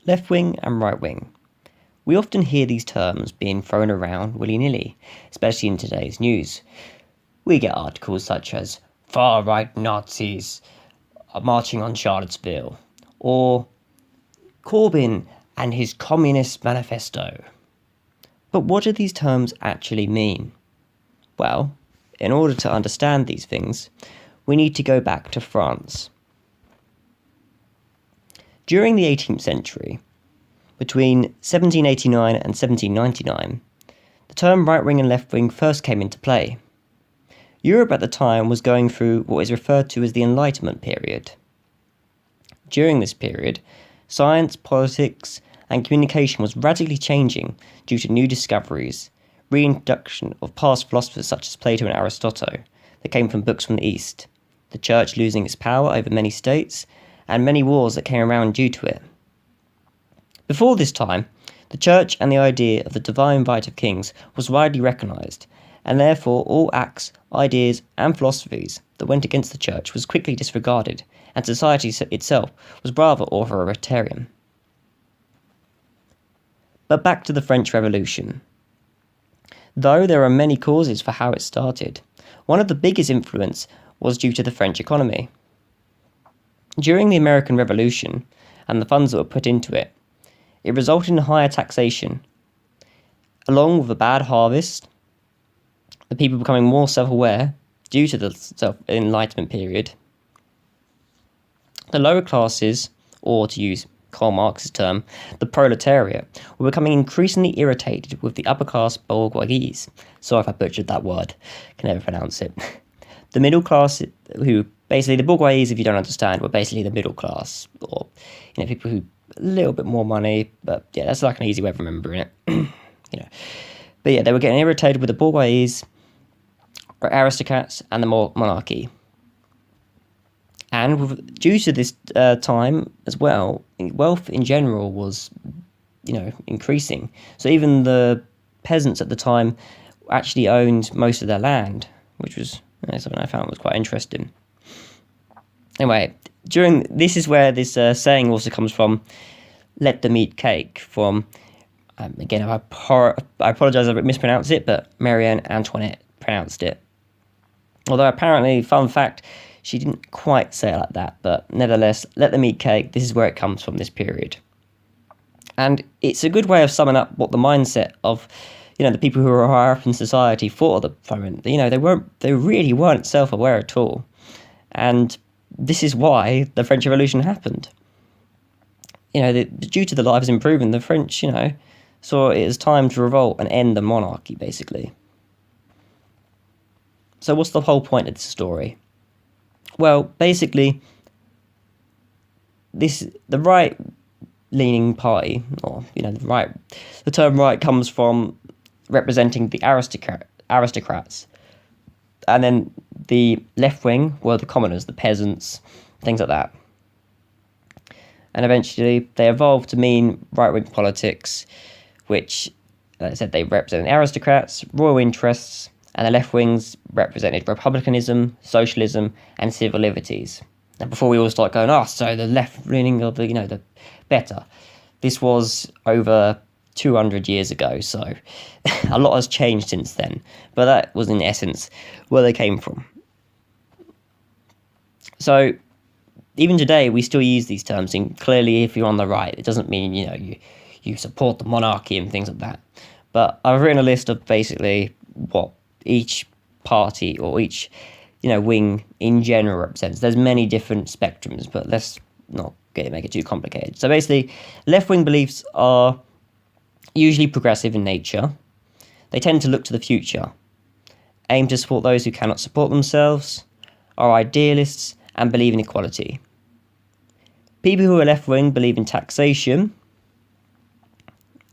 Left wing and right wing. We often hear these terms being thrown around willy-nilly, especially in today's news. We get articles such as far-right Nazis are marching on Charlottesville, or Corbyn and his Communist Manifesto. But what do these terms actually mean? Well, in order to understand these things, we need to go back to France. During the 18th century, between 1789 and 1799, the term right wing and left wing first came into play. Europe at the time was going through what is referred to as the Enlightenment period. During this period, science, politics, and communication was radically changing due to new discoveries, reintroduction of past philosophers such as Plato and Aristotle that came from books from the East, the church losing its power over many states, and many wars that came around due to it. Before this time, the church and the idea of the divine right of kings was widely recognised, and therefore all acts, ideas, and philosophies that went against the church was quickly disregarded, and society itself was rather authoritarian. But back to the French Revolution. Though there are many causes for how it started, one of the biggest influence was due to the French economy. During the American Revolution, and the funds that were put into it, it resulted in higher taxation, along with a bad harvest, the people becoming more self-aware due to the self-enlightenment period. The lower classes, or to use Karl Marx's term, the proletariat, were becoming increasingly irritated with the upper-class bourgeoisie. Sorry if I butchered that word, can never pronounce it. The middle class, who basically the bourgeoisie, if you don't understand, were basically the middle class, or people who a little bit more money, but yeah, that's like an easy way of remembering it. But yeah, they were getting irritated with the bourgeoisie, or aristocrats, and the monarchy. And due to this time as well, wealth in general was, increasing. So even the peasants at the time actually owned most of their land, which was something I found was quite interesting. Anyway, this is where this saying also comes from, let them eat cake, from, again, I apologise if I mispronounce it, but Marie Antoinette pronounced it. Although apparently, fun fact, she didn't quite say it like that, but nevertheless, let them eat cake, this is where it comes from, this period. And it's a good way of summing up what the mindset of, the people who were higher up in society thought of the moment. They really weren't self-aware at all. And this is why the French Revolution happened. Due to the lives improving, the French, saw it as time to revolt and end the monarchy, basically. So what's the whole point of this story? Well, basically, the right-leaning party, or the term right comes from representing the aristocrats, and then the left wing were the commoners, the peasants, things like that. And eventually, they evolved to mean right-wing politics, which, like I said, they represented aristocrats, royal interests, and the left wings represented republicanism, socialism, and civil liberties. And before we all start going, so the left leaning of the better. This was over 200 years ago, so a lot has changed since then. But that was in essence where they came from. So even today, we still use these terms, and clearly if you're on the right, it doesn't mean, you support the monarchy and things like that. But I've written a list of basically what each party or each, wing in general represents. There's many different spectrums, but let's not make it too complicated. So basically, left-wing beliefs are usually progressive in nature. They tend to look to the future, aim to support those who cannot support themselves, are idealists, and believe in equality. People who are left-wing believe in taxation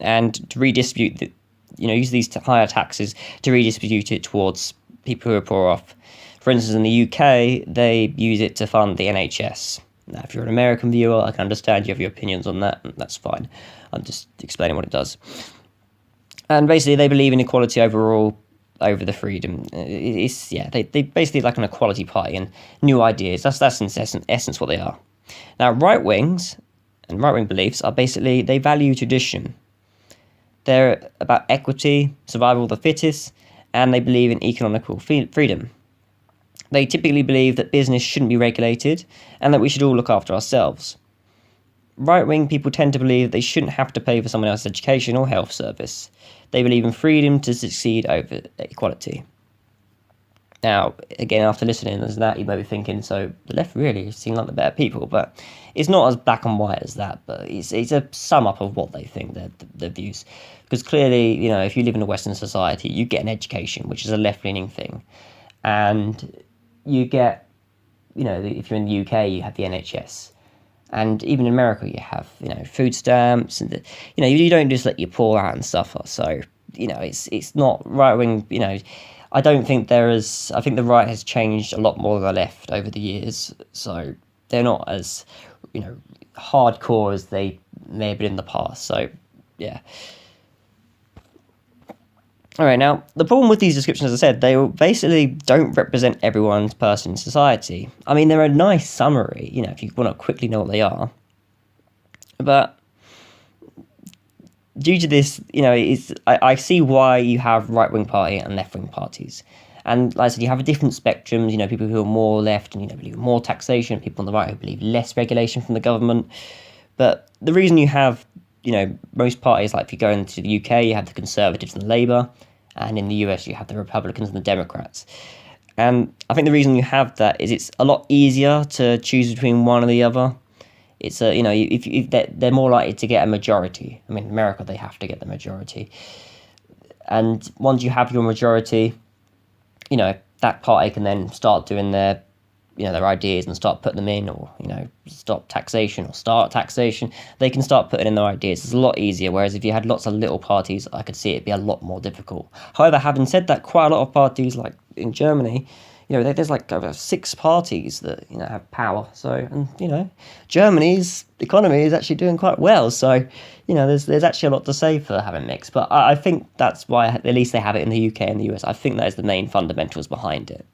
and to redistribute use these higher taxes to redistribute it towards people who are poor off. For instance, in the UK, they use it to fund the NHS. Now, if you're an American viewer, I can understand you have your opinions on that, and that's fine. I'm just explaining what it does. And basically, they believe in equality overall, over the freedom. They basically like an equality party and new ideas. That's in essence what they are. Now, right wings, and right-wing beliefs are basically they value tradition. They're about equity, survival of the fittest, and they believe in economical freedom. They typically believe that business shouldn't be regulated and that we should all look after ourselves. Right-wing people tend to believe they shouldn't have to pay for someone else's education or health service. They believe in freedom to succeed over equality. Now, again, after listening to that, you may be thinking, so the left really seem like the better people, but it's not as black and white as that, but it's a sum up of what they think, their views. Because clearly, if you live in a Western society, you get an education, which is a left-leaning thing. And you get, if you're in the UK, you have the NHS. And even in America, you have, food stamps, and, you don't just let your poor out and suffer. So, it's not right-wing, I don't think I think the right has changed a lot more than the left over the years. So they're not as, hardcore as they may have been in the past. So, yeah. All right, now, the problem with these descriptions, as I said, they basically don't represent everyone's person in society. I mean, they're a nice summary, if you want to quickly know what they are. But due to this, I see why you have right-wing party and left-wing parties. And like I said, you have a different spectrums, people who are more left and, believe more taxation, people on the right who believe less regulation from the government. But the reason you have, most parties, like if you go into the UK, you have the Conservatives and the Labour, and in the US you have the Republicans and the Democrats. And I think the reason you have that is it's a lot easier to choose between one or the other. It's if they're more likely to get a majority. I mean, in America they have to get the majority, and once you have your majority, that party can then start doing their ideas and start putting them in, or stop taxation or start taxation. They can start putting in their ideas. It's a lot easier. Whereas if you had lots of little parties, I could see it be a lot more difficult. However, having said that, quite a lot of parties, like in Germany, there's like over 6 parties that have power. So, and Germany's economy is actually doing quite well. So, there's actually a lot to say for having mixed. But I think that's why at least they have it in the UK and the US. I think that is the main fundamentals behind it.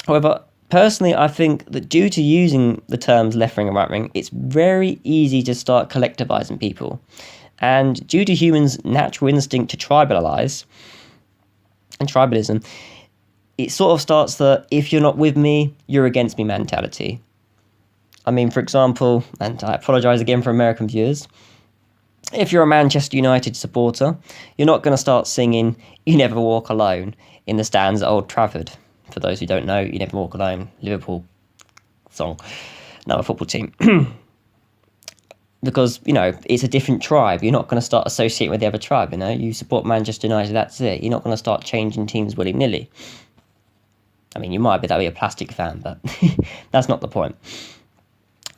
However, personally, I think that due to using the terms left-wing and right-wing, it's very easy to start collectivising people. And due to humans' natural instinct to tribalize and tribalism, it sort of starts the if you're not with me, you're against me mentality. I mean, for example, and I apologise again for American viewers, if you're a Manchester United supporter, you're not going to start singing You Never Walk Alone in the stands at Old Trafford. For those who don't know, You Never Walk Alone, Liverpool song, another football team. Because, it's a different tribe. You're not going to start associating with the other tribe, You support Manchester United, that's it. You're not going to start changing teams willy-nilly. I mean, you might be a plastic fan, but that's not the point.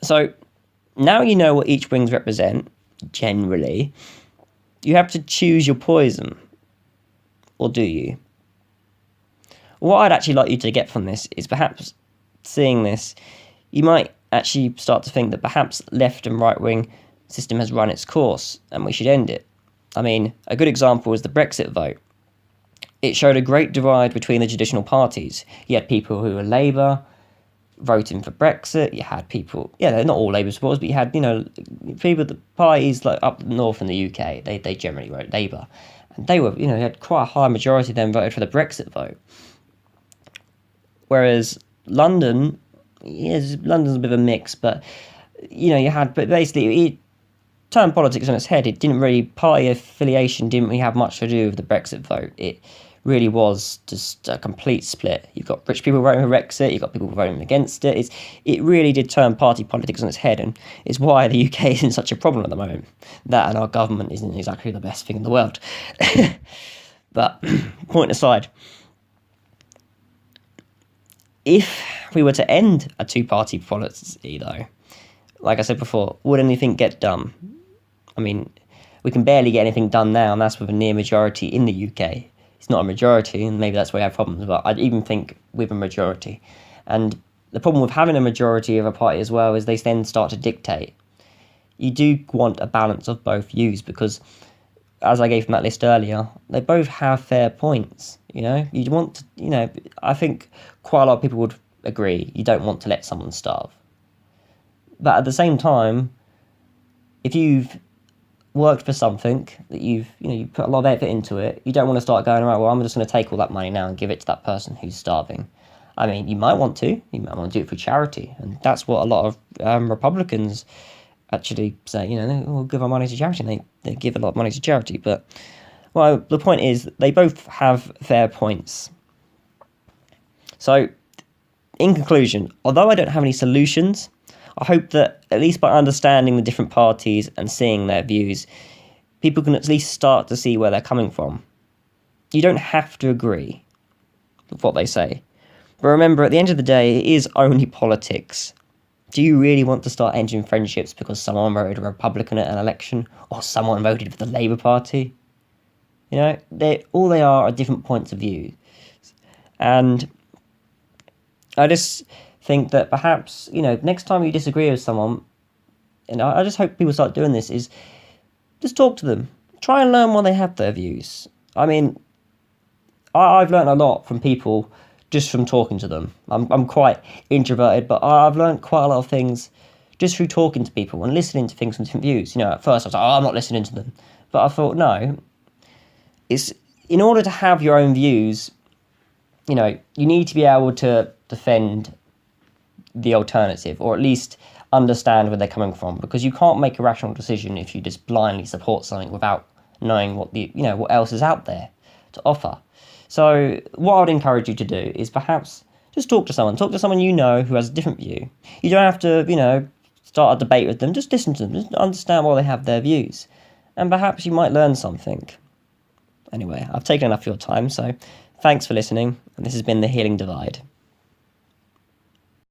So, now you know what each wings represent, generally, you have to choose your poison. Or do you? What I'd actually like you to get from this is perhaps seeing this, you might actually start to think that perhaps left and right wing system has run its course and we should end it. I mean, a good example is the Brexit vote. It showed a great divide between the traditional parties. You had people who were Labour voting for Brexit. You had people, they're not all Labour supporters, but you had, people, the parties like up north in the UK, they generally vote Labour. And they were, had quite a high majority of them voted for the Brexit vote. Whereas London's a bit of a mix, but, but basically it turned politics on its head. It didn't really, party affiliation didn't really have much to do with the Brexit vote. It really was just a complete split. You've got rich people voting for Brexit, you've got people voting against it. It really did turn party politics on its head, and it's why the UK is in such a problem at the moment. That and our government isn't exactly the best thing in the world. But, point aside, if we were to end a two-party policy, though, like I said before, would anything get done? I mean, we can barely get anything done now, and that's with a near majority in the UK. It's not a majority, and maybe that's why we have problems, but I'd even think with a majority. And the problem with having a majority of a party as well is they then start to dictate. You do want a balance of both views, because, as I gave from that list earlier, they both have fair points, You want to, I think quite a lot of people would agree, you don't want to let someone starve. But at the same time, if you've worked for something that you put a lot of effort into it, you don't want to start going, right, well, I'm just going to take all that money now and give it to that person who's starving. I mean, you might want to do it for charity, and that's what a lot of Republicans actually say, we'll give our money to charity, and they give a lot of money to charity. But, well, the point is, they both have fair points. So, in conclusion, although I don't have any solutions, I hope that, at least by understanding the different parties and seeing their views, people can at least start to see where they're coming from. You don't have to agree with what they say. But remember, at the end of the day, it is only politics. Do you really want to start ending friendships because someone voted Republican at an election, or someone voted for the Labour Party? All they are different points of view. And I just think that perhaps, next time you disagree with someone, I just hope people start doing this, is just talk to them. Try and learn why they have their views. I mean, I've learned a lot from people just from talking to them. I'm quite introverted, but I've learned quite a lot of things just through talking to people and listening to things from different views. At first I was like, I'm not listening to them. But I thought, no, it's in order to have your own views, you need to be able to defend the alternative, or at least understand where they're coming from, because you can't make a rational decision if you just blindly support something without knowing what else is out there to offer. So what I would encourage you to do is perhaps just talk to someone who has a different view. You don't have to start a debate with them. Just listen to them, just understand why they have their views, and perhaps you might learn something. Anyway, I've taken enough of your time, so thanks for listening, and this has been The Healing Divide.